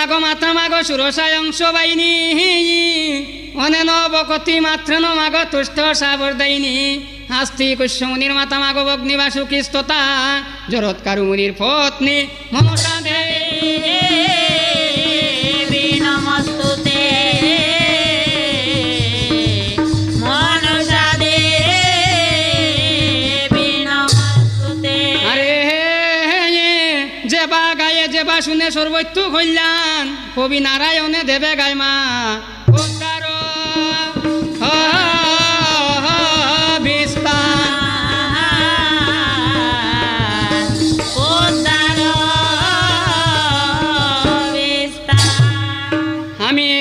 আগো মাতা মাগো সুরসায় অংশ বাহিনী অনেন বকতি মাত্রেন মাগো তুষ্ট সাবরদায়িনী হাস্তি কুষ্যমুনির মাতা মাগো অগ্নিবাসু কিস্ততা জরৎকারু মুনির পত্নী মমতা দেবী নমস্তুতে মনসা দেবী নমস্তুতে। আরে যেবা গায়ে যেবা শুনে সর্বৈত্য কল্যাণ কবি নারায়ণে দেবে গায় মা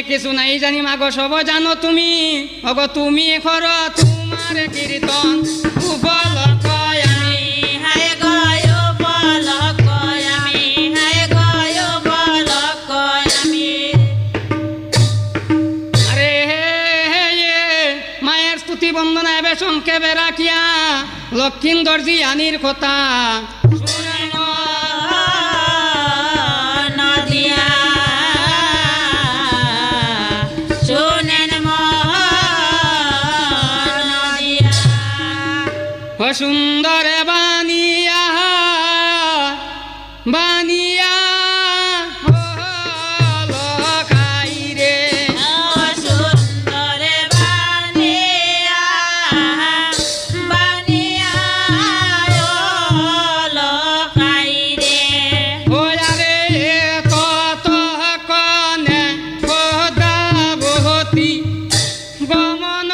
কিছু নাই জানি মাগো সব জানো তুমি অগো তুমি কর তোমার কীর্তন উপলক্ষ আমি হায় গয় উপলক্ষ আমি হায় গয় উপলক্ষ আমি। আরে মায়ের স্তুতি বন্দনা এবে সংক্ষেপে রাখিয়া লক্ষ্মীন দর্জি আনির কথা সুন্দর বানিয়া বানিয়া খাই রে সুন্দর বানিয়া বানিয়া খাই রে ওরে কত কনে খোদাবতী গমন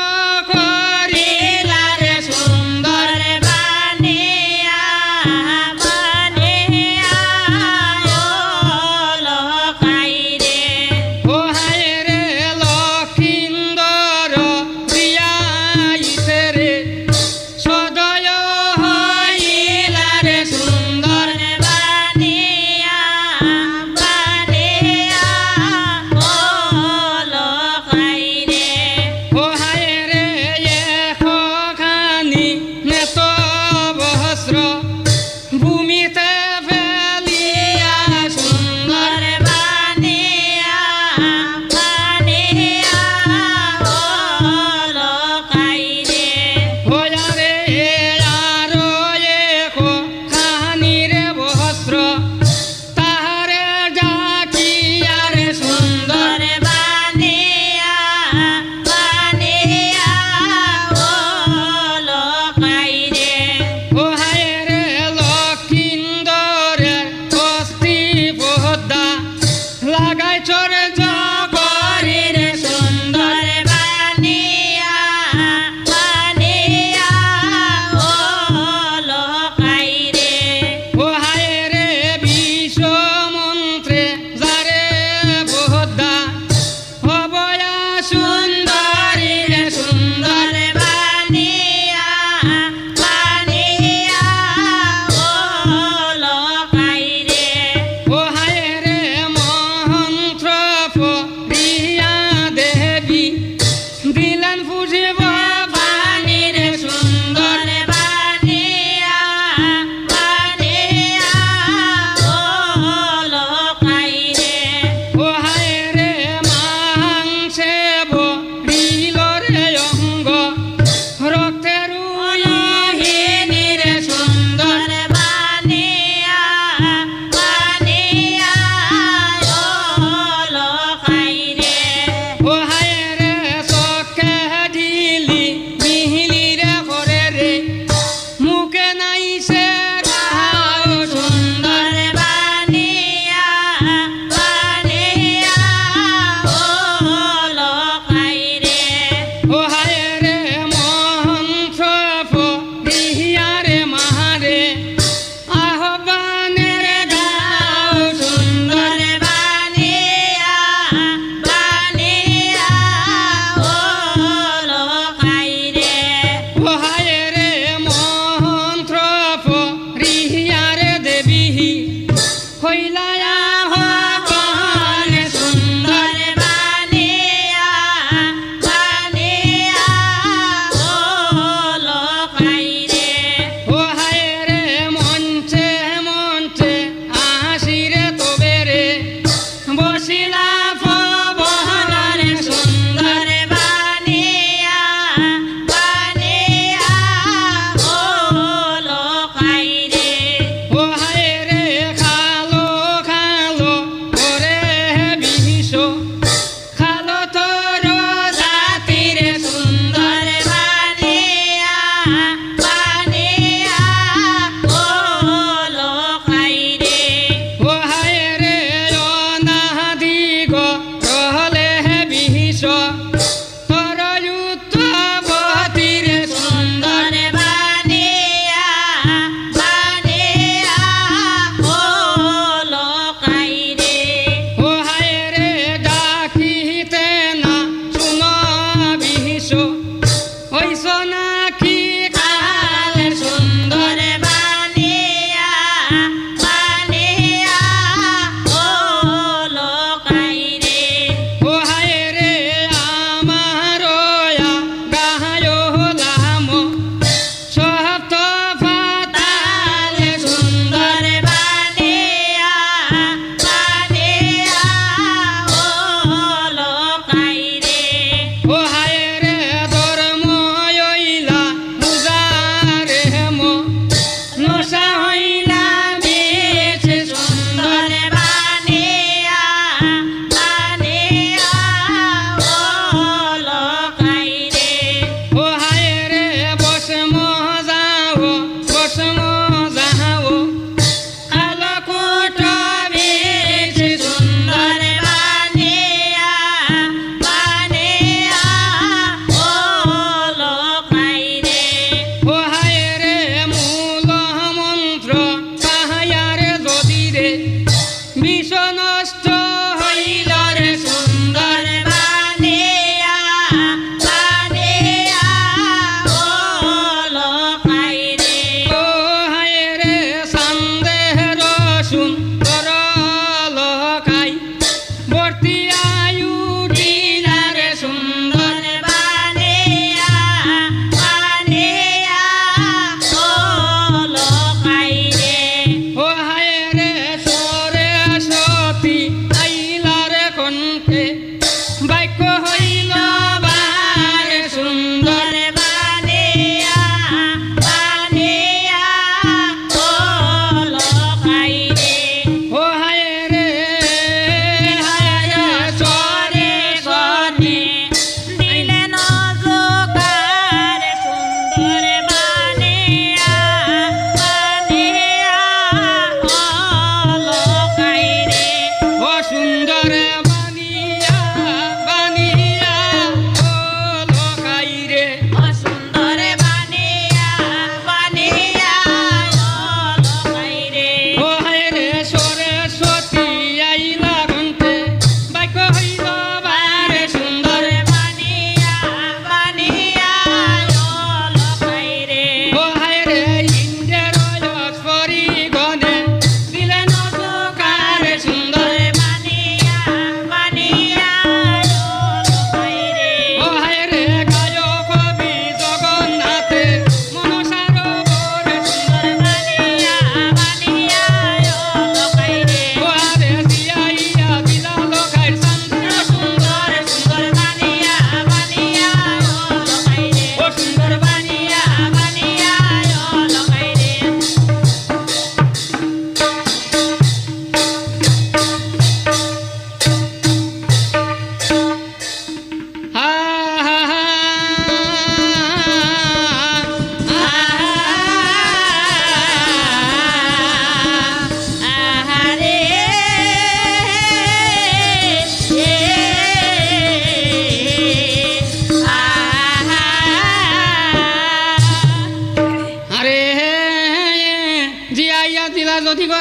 করিলা রে সুন্দর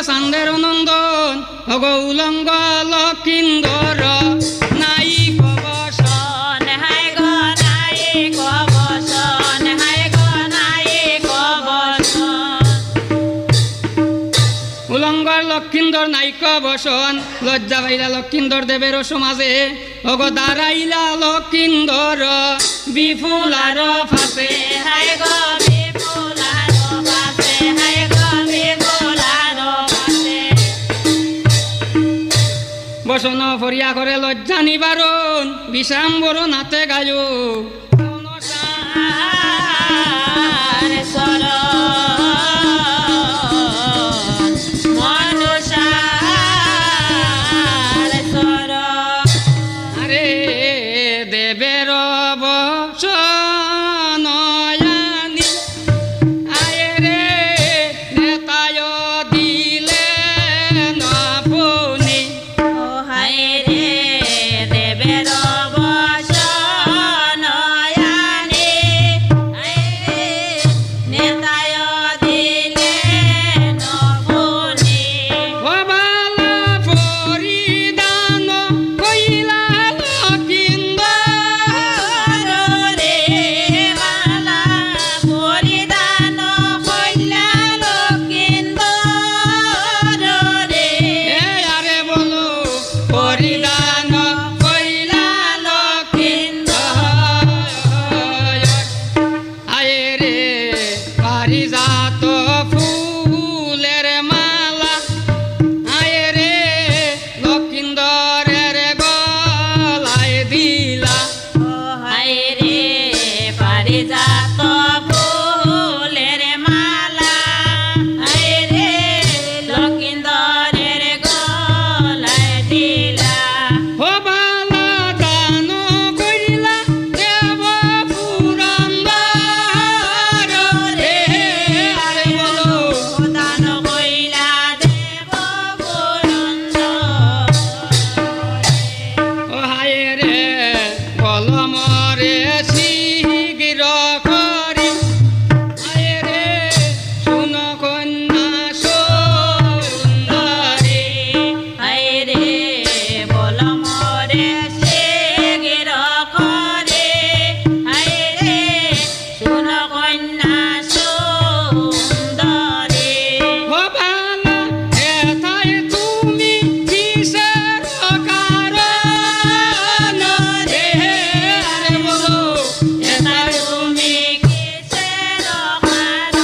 চান্দের নন্দন অগ উলঙ্গ লক্ষিন্দর নাই কবসন হাই গো নাই কবসন হাই গো নাই কবসন উলঙ্গর লক্ষিন্দর নাইক বসন লজ্জা পাইলা লক্ষিন্দর দেবের সমাজে অগ দাঁড়াইলা লক্ষিন্দর বিপুলার ফাঁসে হাই গো বিপুলার পাশে হাই গো বিপুলার পাশে বসন ফরিয়া করে লজ্জা নিবারণ বিষাম্বর নাতে গায়ো আর শরণ মনুষার শরণ আরে দেবের বসনয়ানি আয়ে রে নেতায় দিলে নাপনি ও হায় রে দেবের বসনয়ানি হায় রে নেতায় দিলে নবনি ও বালা পরিধান কইলা লক্ষিন্দর রে মালা পরিধান কইলা লক্ষিন্দর রে এ আরে বলো পরিধান কইলা লক্ষিন্দর আয়ে রে পারিজাত ফুলের মালা আয়ে রে লক্ষিন্দরের গলায় দিলা ও হায় রে পারিজাত ফুলের মালা হায় রে লক্ষিন্দরের গলায় দিলা ও বালা দান কইলা দেব পুরন্দর রে আরে বলো দান কইলা দেব পুরন্দর ও হায় রে কলমরে শিগির করি আয়ে রে শুন কন্যা সুন্দরী হায় রে বল মরে শিগির করে হায় রে শুন কন্যা সুন্দরী ও বালা এথায় তুমি কিসের কারণ রে আরে বলো এথায় তুমি কিসের কারণ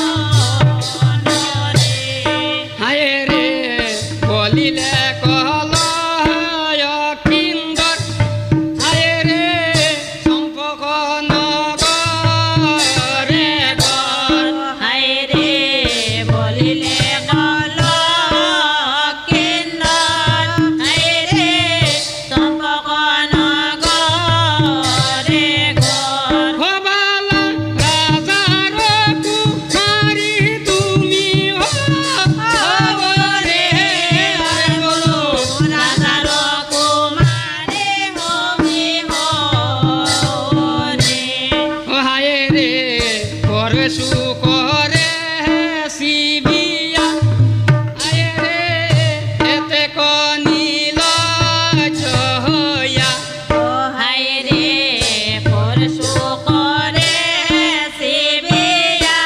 রে হায় রে বলিলে কলয় কিন্দর হায় রে সম্পক নগরে ঘর হায় রে বলিলে গল কিন্নর হায় রে সম্পক নগরে ঘর ও বালা রাজার কুমারী তুমি ও রে আরে বলো রাজার কুমারে হমি হরে ও হায় রে করে সুকরে শিবিয়া আয়ে রে এতে কনিল ছয়া ও হায় রে পরশু করে শিবিয়া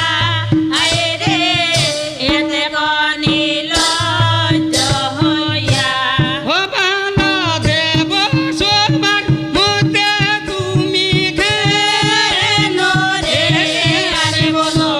হায় রে এতে কনিল জহয়া ও বালা দেব সবার মধ্যে তুমি রে আরে বলো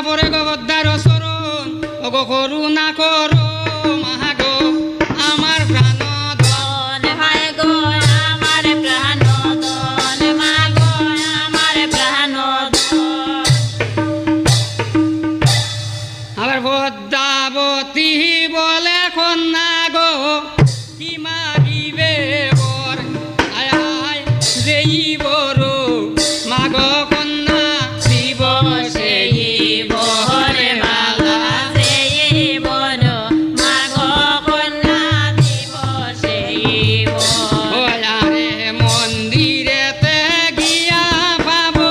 পরে গো বদ্দার চরণ ওগো করুণা করো মাগো আমার প্রাণ ধন হায় গো আমার প্রাণ ধন মা গো আমার প্রাণ ধন আবার পদ্মাবতী বলে কন্যা গো কি মাগিবে বর আয় আয় যেই বড় মাগো কন্যা দিব সেই বহরে বালা সেই বড় মা গো কন্যা দিব সেই বর ওয়ারে মন্দিরেতে গিয়া পাবো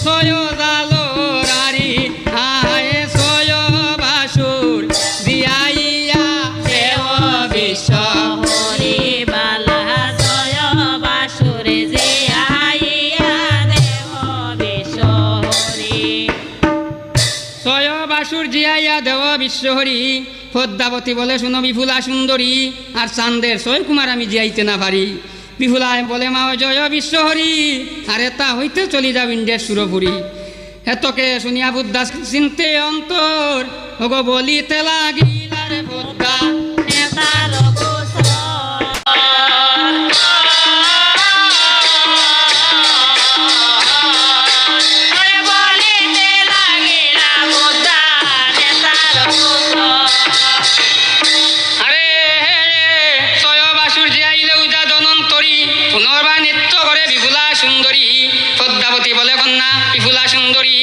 সয় জালোরারি আয় সয় বাসুর দিয়াইয়া দেব বিশ্ব হরি বালা জয় বাসুরে যে আইয়া দেব বিশ্ব হরি সয় বাসুর জিয়াইয়া দেব বিশ্বহরি পদ্মাবতী বলে শুনো বিফুলা সুন্দরী আর চান্দের সয় কুমার আমি জিয়াইতে না পারি বিফুলায় বলে মা জয় বিশ্বহরি আরে তা হইতে চলি যাও ইন্ডিয়ার সুরপুরি হেতকে শুনিয়া বুদ্ধা চিনতে অন্তর ওগো বলিতে লাগিল রে বুদ্ধা নেতার গোসল ওরে বলিতে লাগিলা বুদ্ধা নেতার গোসল আরে সয় বাসুর জিয়াইলে উজা জনন্তরী পুনর্বার নৃত্য করে বিফুলা সুন্দরী পদ্মাবতী বলে কন্যা বিফুলা সুন্দরী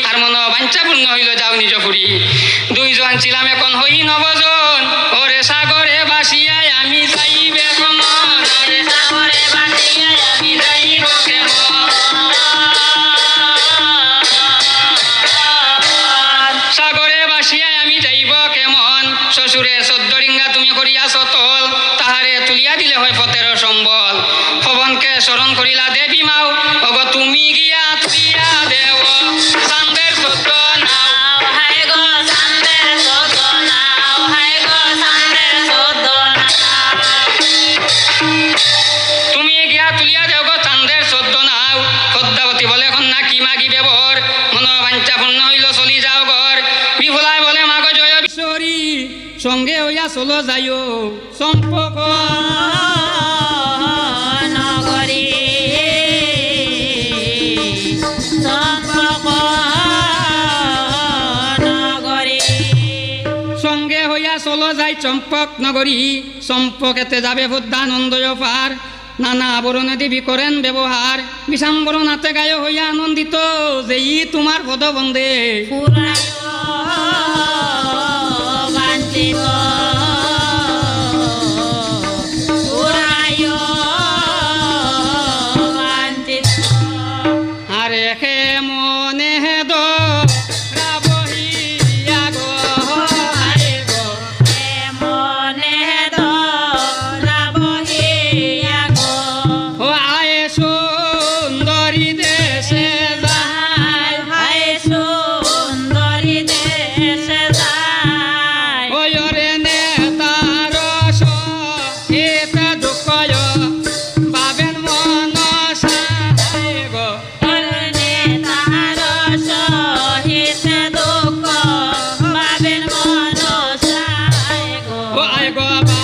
আর মন বাঞ্ছাপূর্ণ হইল যাও নিজ পুরী দুইজন ছিলাম এখন হই নবজন ওরে সাগরে বাসিয়ায় আমি যাইবে কেমন ওরে সাগরে বাঁধিয়া আমি যাইব কেমন সাগরে বাসিয়ায় আমি যাইব কেমন শ্বশুরে চোদ্দরিঙ্গা তুমি করিয়া সতল তাহারে তুলিয়া দিলে হয় পথের সম্বল পবনকে স্মরণ করিলা দেবী মাও ওগো তুমি গিয়া তুলিয়া দেব চান্দের চোদ্দ নাও হায় গো চান্দের সদনা হায় গো চান্দের সদনা তুমি গিয়া তুলিয়া দেও গো চান্দের চোদ্দ নাও পদ্মাবতী বলে কন্যা কি মাগিবে বর মন বাঞ্ছা পূর্ণ হইল চলি যাও ঘর বিফুলায় বলে মাগো জয় বিশ্বরী সঙ্গে হইয়া চলো যাইও চম্পক নগরী চম্পক নগরী সঙ্গে হইয়া চলো যাই চম্পক নগরী চম্পকেতে যাবে বুদ্ধানন্দয় পার নানা আবরণে দেবী করেন ব্যবহার বিষাম্বরণাতে গায় হইয়া আনন্দিত যেই তোমার পদবন্দে পুরায় বাঞ্ছিত পুরায় বাঞ্ছিত আরে খে মনে দো রাবহিয়া গো আরে গো মনে ধরা বহিয়া গো ও আয়ে সুন্দরী দেশে যাই হায় সুন্দরী দেশে যায় ওরে নেতার সহিত দুঃখয় পাবেন মন সাহায় গো করনে তার সহিত দুঃখ পাবেন মনসায় গো ও আয় গো বা